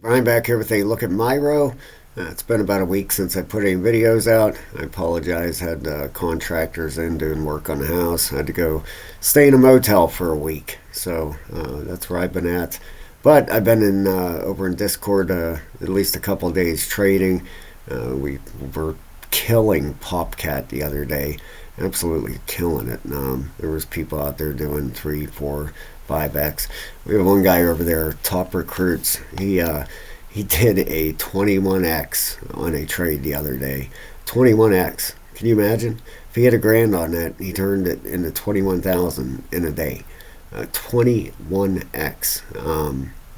Brian back here with a look at Myro. It's been about a week since I put any videos out. I apologize. Had contractors in doing work on the house. I had to go stay in a motel for a week, so that's where I've been at. But I've been in over in Discord at least a couple of days trading. We were killing Popcat the other day, absolutely killing it. There was people out there doing 3, 4, 5x. We have one guy over there, top recruits. He did a 21x on a trade the other day. 21x. Can you imagine? If he had a grand on that, he turned it into 21,000 in a day. 21x.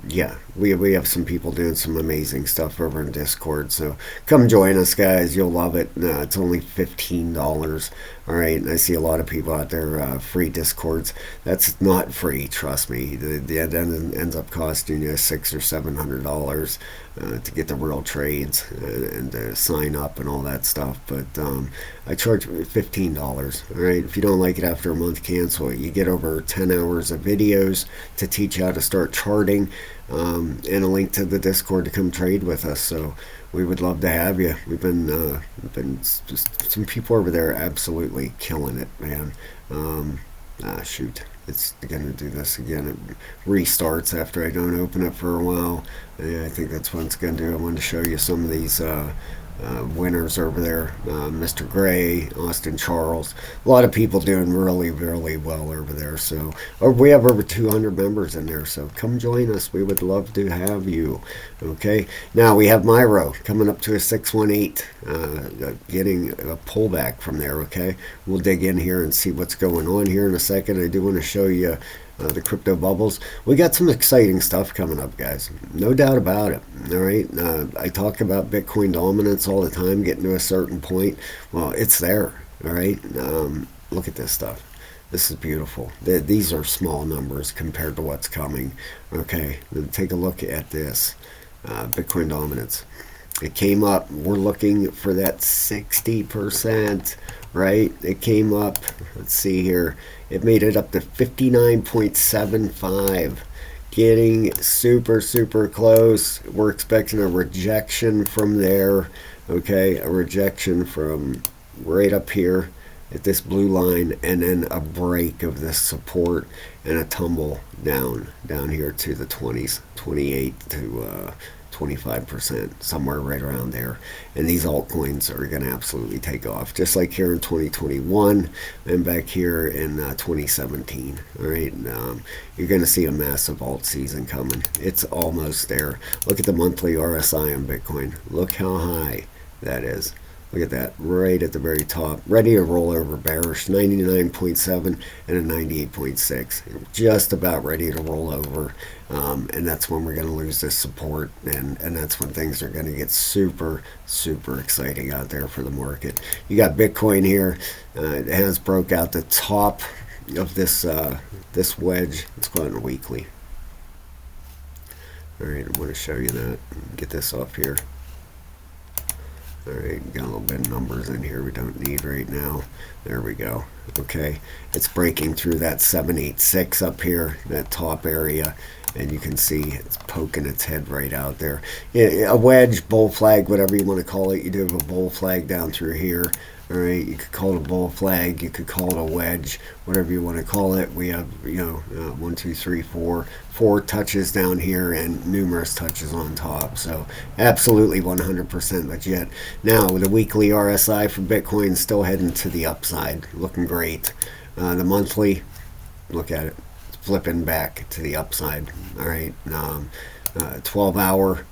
Yeah, we have some people doing some amazing stuff over in Discord. So come join us, guys. You'll love it. It's only $15. All right, and I see a lot of people out there free Discords. That's not free. Trust me. It ends up costing you $600 or $700 to get the real trades and sign up and all that stuff. But I charge $15. All right, if you don't like it after a month, cancel it. You get over 10 hours of videos to teach you how to start charting. And a link to the Discord to come trade with us. So we would love to have you. We've been just some people over there absolutely killing it, man. Shoot, it's gonna do this again. It restarts after I don't open it for a while. Yeah, I think that's what it's gonna do. I wanted to show you some of these winners over there. Mr. Gray, Austin Charles. A lot of people doing really, really well over there. So we have over 200 members in there. So come join us. We would love to have you. Okay. Now we have Myro coming up to a 618, getting a pullback from there. Okay. We'll dig in here and see what's going on here in a second. I do want to show you the crypto bubbles. We got some exciting stuff coming up, guys. No doubt about it. All right. I talk about Bitcoin dominance all the time, getting to a certain point. Well, it's there. All right. Look at this stuff. This is beautiful. These are small numbers compared to what's coming. Okay. Then take a look at this. Bitcoin dominance. It came up. We're looking for that 60%, right? It came up. Let's see here. It made it up to 59.75. Getting super, super close. We're expecting a rejection from there. Okay, a rejection from right up here at this blue line, and then a break of this support and a tumble down here to the 20s, 28 to 25%, somewhere right around there. And these altcoins are going to absolutely take off, just like here in 2021 and back here in 2017. All right, you're going to see a massive alt season coming. It's almost there. Look at the monthly RSI on Bitcoin. Look how high that is. Look at that, right at the very top, ready to roll over bearish, 99.7 and a 98.6. Just about ready to roll over, and that's when we're going to lose this support, and that's when things are going to get super, super exciting out there for the market. You got Bitcoin here. It has broke out the top of this this wedge. Let's go on a weekly. All right, I want to show you that. Get this off here. Alright, got a little bit of numbers in here we don't need right now. There we go. Okay, it's breaking through that 786 up here, that top area, and you can see it's poking its head right out there. A wedge, bull flag, whatever you want to call it. You do have a bull flag down through here. Alright, you could call it a bull flag, you could call it a wedge, whatever you want to call it. We have, 1, 2, 3, 4 touches down here and numerous touches on top. So absolutely 100% legit. Now with the weekly RSI for Bitcoin still heading to the upside, looking great. The monthly, look at it, it's flipping back to the upside. Alright, 12 hour.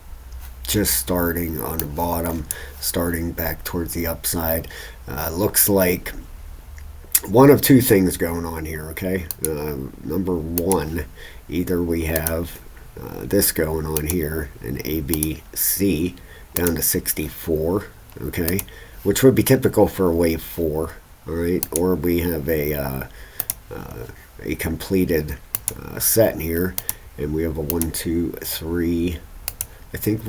Just starting on the bottom, starting back towards the upside. Looks like one of two things going on here, okay? Number one, either we have this going on here, an ABC down to 64, okay? Which would be typical for a wave 4, all right? Or we have a completed set in here, and we have a 1, 2, 3. I think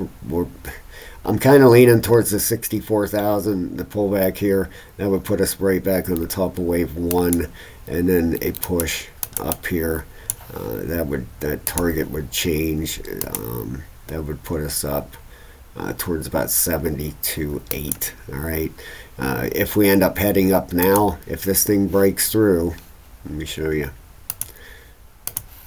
I'm kind of leaning towards the 64,000, the pullback here. That would put us right back on the top of wave 1, and then a push up here. That target would change. That would put us up towards about 72.8. All right. If we end up heading up now, if this thing breaks through, let me show you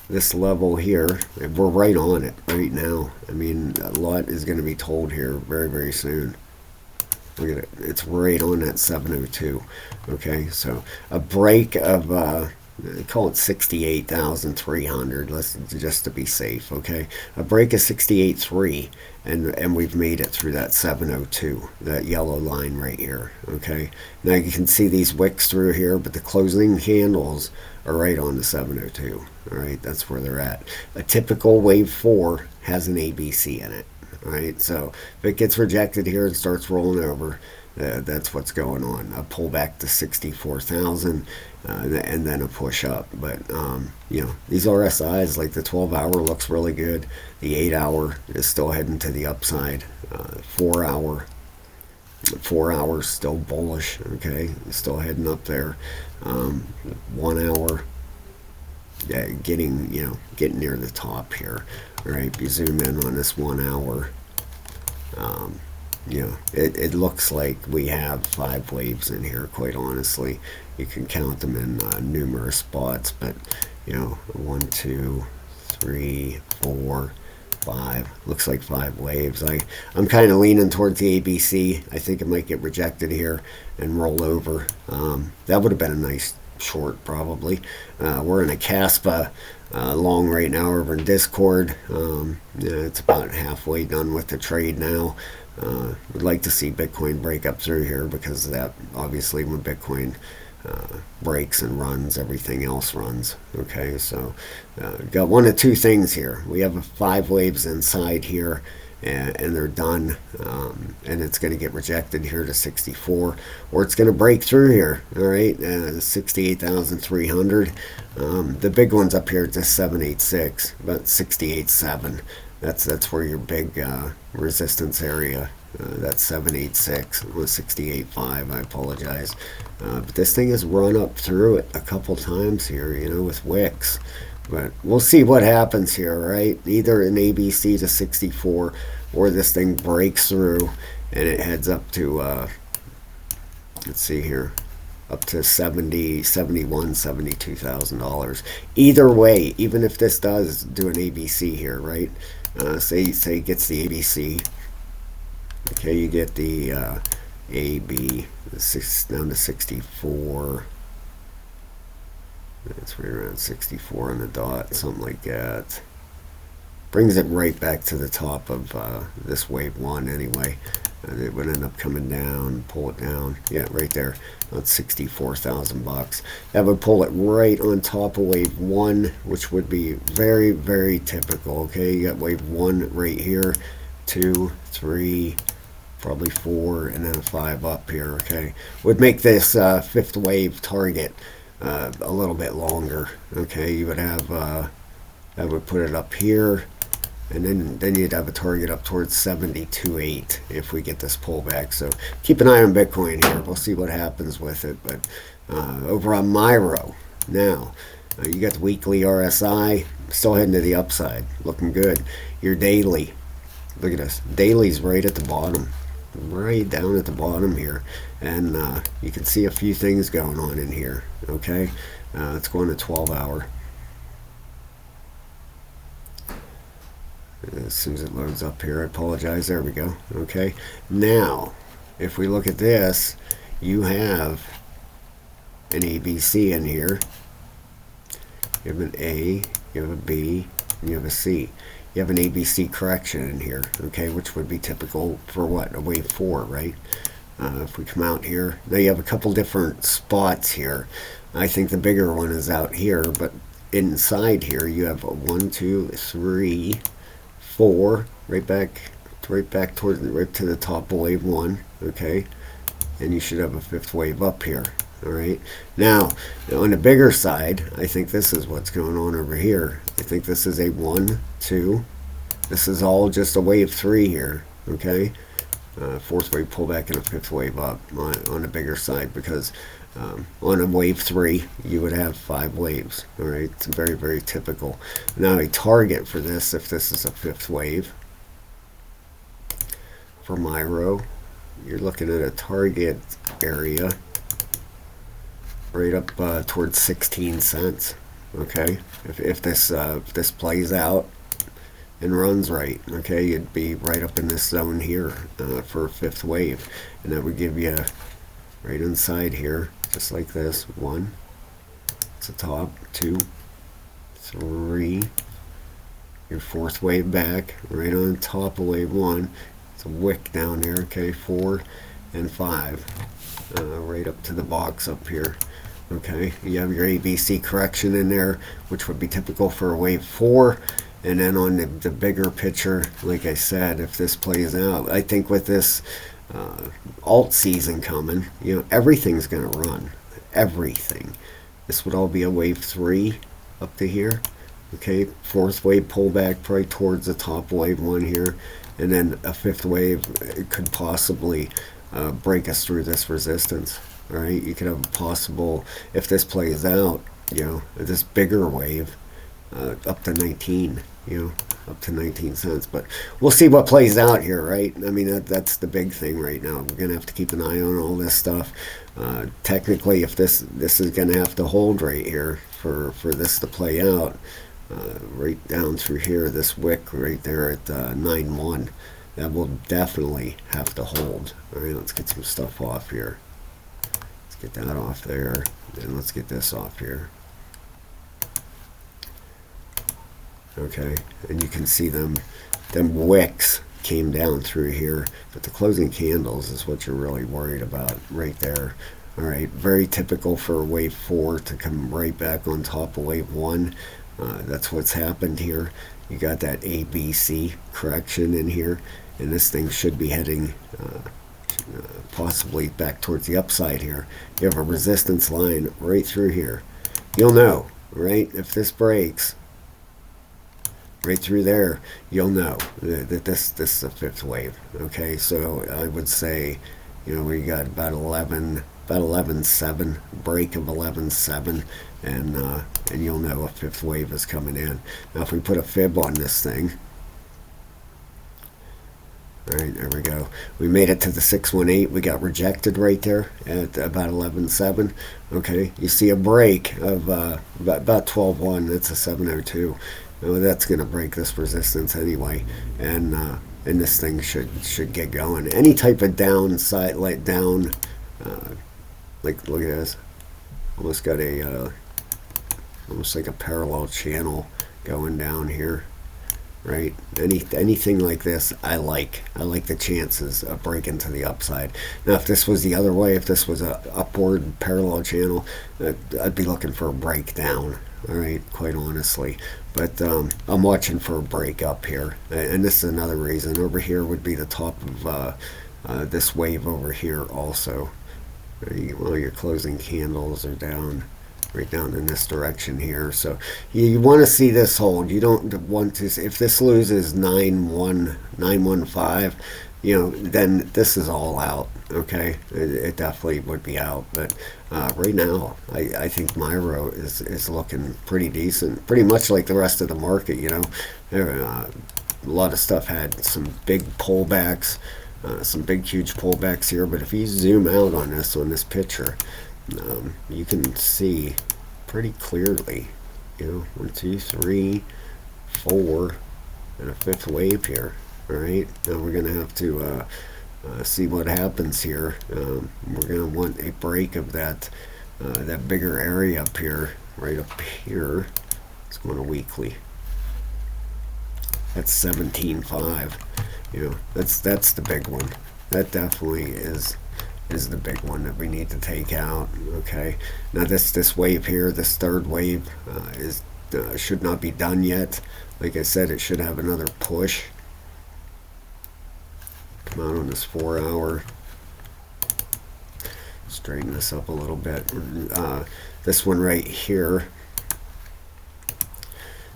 this level here. We're right on it right now. I mean, a lot is going to be told here very, very soon. Look at it. It's right on that 702. Okay, so a break of call it 68,300. Let's just to be safe. Okay, a break of 68.3, and we've made it through that 702, that yellow line right here. Okay, now you can see these wicks through here, but the closing candles are right on the 702. All right, that's where they're at. A typical wave 4 has an ABC in it. All right, so if it gets rejected here and starts rolling over, that's what's going on. A pullback to 64,000, and then a push up. But you know, these RSIs, like the 12-hour looks really good. The 8-hour is still heading to the upside. 4-hour, 4 hours still bullish. Okay, still heading up there. 1 hour, yeah, getting near the top here. All right, if you zoom in on this 1 hour, you know, it looks like we have 5 waves in here, quite honestly. You can count them in numerous spots, but, you know, 1, 2, 3, 4, 5. Looks like 5 waves. I'm kind of leaning towards the ABC. I think it might get rejected here and roll over. That would have been a nice short, probably. We're in a Caspa long right now over in Discord. Yeah, it's about halfway done with the trade now. We'd like to see Bitcoin break up through here, because of that, obviously, when Bitcoin breaks and runs, everything else runs. Okay, so got one of two things here. We have 5 waves inside here, and they're done, and it's going to get rejected here to 64, or it's going to break through here. All right, 68,300. The big one's up here at just 786, about 68.7. That's where your big resistance area. That's 786 with 68.5. I apologize, but this thing has run up through it a couple times here, you know, with wicks. But we'll see what happens here, right? Either an ABC to 64, or this thing breaks through and it heads up to, let's see here, up to 70, 71, $72,000. Either way, even if this does do an ABC here, right? Say it gets the ABC. Okay, you get the AB down to 64. It's right around 64 on the dot, something like that. Brings it right back to the top of this wave 1 anyway. It would end up coming down, pull it down. Yeah, right there. That's 64,000 bucks. That would pull it right on top of wave 1, which would be very, very typical. Okay, you got wave 1 right here, 2, 3, probably 4, and then a 5 up here. Okay, would make this 5th wave target a little bit longer. Okay, you would have that would put it up here, and then you'd have a target up towards 72.8 if we get this pullback. So keep an eye on Bitcoin here. We'll see what happens with it. But over on Myro now, you got the weekly RSI still heading to the upside, looking good. Your daily, look at this, daily's right at the bottom, right down at the bottom here, and you can see a few things going on in here. Okay, let's go on to 12-hour. As soon as it loads up here, I apologize. There we go. Okay, now if we look at this, you have an ABC in here. You have an A, you have a B, and you have a C. You have an ABC correction in here, okay, which would be typical for what? A wave 4, right? If we come out here, now you have a couple different spots here. I think the bigger one is out here, but inside here you have a 1, 2, 3, 4, right back towards right to the top of wave 1, okay, and you should have a 5th wave up here. All right, now on the bigger side, I think this is what's going on over here. I think this is a 1, 2. This is all just a wave 3 here. Okay, 4th wave pullback and a 5th wave up on the bigger side, because on a wave 3 you would have 5 waves. All right, it's very, very typical. Now a target for this, if this is a 5th wave, for Myro, you're looking at a target area right up towards 16 cents. Okay, if this plays out and runs right, okay, you'd be right up in this zone here for a fifth wave, and that would give you right inside here, just like this. One, it's the top. Two, three. Your fourth wave back, right on top of wave one. It's a wick down there. Okay, 4 and 5, right up to the box up here. Okay, you have your ABC correction in there, which would be typical for a wave 4. And then on the bigger picture, like I said, if this plays out, I think with this alt season coming, you know, everything's going to run. Everything. This would all be a wave 3 up to here. Okay, fourth wave pullback probably towards the top of wave 1 here. And then a fifth wave, it could possibly break us through this resistance. All right, you could have a possible, if this plays out, you know, this bigger wave up to 19, you know, up to 19 cents. But we'll see what plays out here, right? I mean, that's the big thing right now. We're going to have to keep an eye on all this stuff. Technically, if this is going to have to hold right here for this to play out, right down through here, this wick right there at 9.1, that will definitely have to hold. All right, let's get some stuff off here. Let's get that off there, and let's get this off here. Okay, and you can see them wicks came down through here, but the closing candles is what you're really worried about right there. All right, very typical for wave 4 to come right back on top of wave 1. That's what's happened here. You got that ABC correction in here, and this thing should be heading possibly back towards the upside here. You have a resistance line right through here. You'll know, right? If this breaks right through there, you'll know that this is a fifth wave. Okay, so I would say, you know, we got about 11.7, break of 11.7, and you'll know a fifth wave is coming in. Now, if we put a fib on this thing, all right, there we go. We made it to the 618. We got rejected right there at about 11.7. Okay, you see a break of about 12.1. That's a 702. Well, that's going to break this resistance anyway, and this thing should get going. Any type of downside, like down, like look at this, almost got a almost like a parallel channel going down here, right? Anything like this, I like the chances of breaking to the upside. Now, if this was the other way, if this was a upward parallel channel, I'd be looking for a breakdown. All right, quite honestly, but I'm watching for a break up here, and this is another reason. Over here would be the top of this wave over here also. Well, your closing candles are down, right down in this direction here. So you want to see this hold. You don't want to, if this loses 9.15, you know, then this is all out. Okay, it definitely would be out. But right now, I think Myro is looking pretty decent, pretty much like the rest of the market. You know, a lot of stuff had some big pullbacks. Some big huge pullbacks here, but if you zoom out on this picture, you can see pretty clearly, you know, 1, 2, 3, 4, and a fifth wave here. All right, now we're gonna have to see what happens here. We're gonna want a break of that bigger area up here, right up here. It's going to weekly. That's 17.5. You know, that's the big one. That definitely is the big one that we need to take out. Okay, now this wave here, this third wave, should not be done yet. Like I said, it should have another push. Come out on this 4 hour. Straighten this up a little bit. This one right here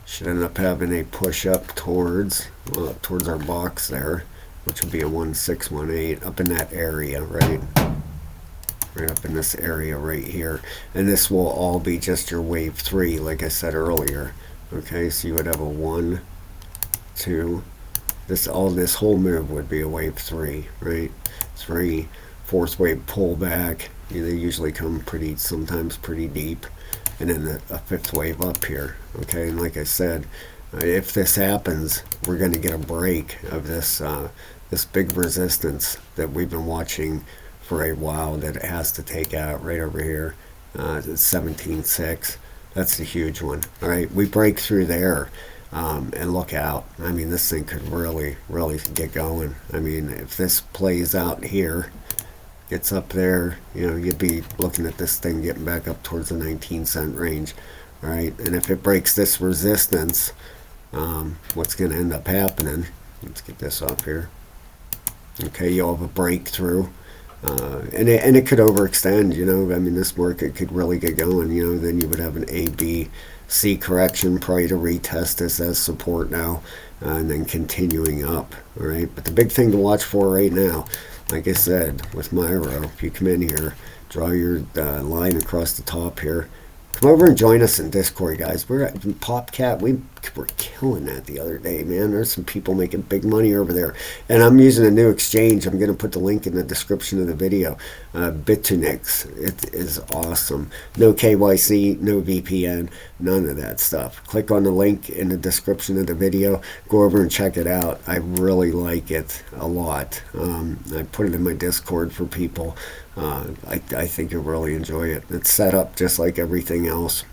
should end up having a push up towards our box there, which would be a 1618 up in that area, right up in this area right here. And this will all be just your wave 3, like I said earlier. Okay, so you would have a 1, 2, this whole move would be a wave 3, right? 3, fourth wave pullback. They usually come sometimes pretty deep, and then a fifth wave up here. Okay, and like I said, if this happens, we're going to get a break of this big resistance that we've been watching for a while that it has to take out right over here. 17.6. That's the huge one. All right, we break through there. And look out. I mean, this thing could really, really get going. I mean, if this plays out here, gets up there, you'd be looking at this thing getting back up towards the 19-cent range. All right, and if it breaks this resistance, what's going to end up happening? Let's get this up here. Okay, you'll have a breakthrough. And it could overextend, I mean, this market could really get going, then you would have an A, B, C correction, probably to retest this as support now, and then continuing up, all right? But the big thing to watch for right now, like I said, with Myro, if you come in here, draw your line across the top here, come over and join us in Discord, guys. We're at PopCat. We were killing that the other day, man. There's some people making big money over there. And I'm using a new exchange. I'm going to put the link in the description of the video. BITUNIX. It is awesome. No KYC, no VPN, none of that stuff. Click on the link in the description of the video. Go over and check it out. I really like it a lot. I put it in my Discord for people. I think you'll really enjoy it. It's set up just like everything else.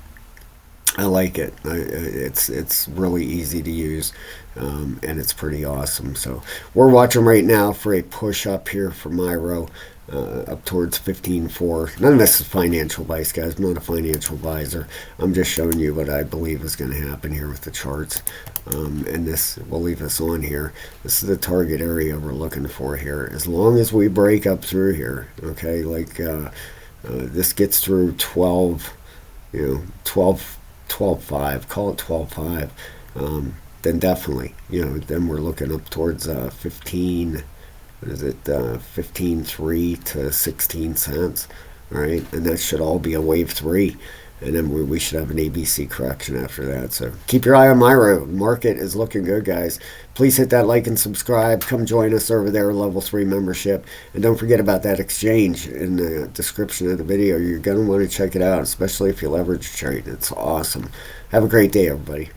I like it. It's really easy to use, and it's pretty awesome. So we're watching right now for a push up here for Myro, up towards 15.4. None of this is financial advice, guys. I'm not a financial advisor. I'm just showing you what I believe is going to happen here with the charts. And this, we'll leave this on here. This is the target area we're looking for here. As long as we break up through here, okay, like this gets through 12, 12.5, call it 12.5, then definitely, then we're looking up towards 15, what is it, 15.3 to 16 cents, all right, and that should all be a wave 3, and then we should have an ABC correction after that. So keep your eye on Myro. Market is looking good, guys. Please hit that like and subscribe. Come join us over there, level 3 membership. And don't forget about that exchange in the description of the video. You're going to want to check it out, especially if you leverage trade. It's awesome. Have a great day, everybody.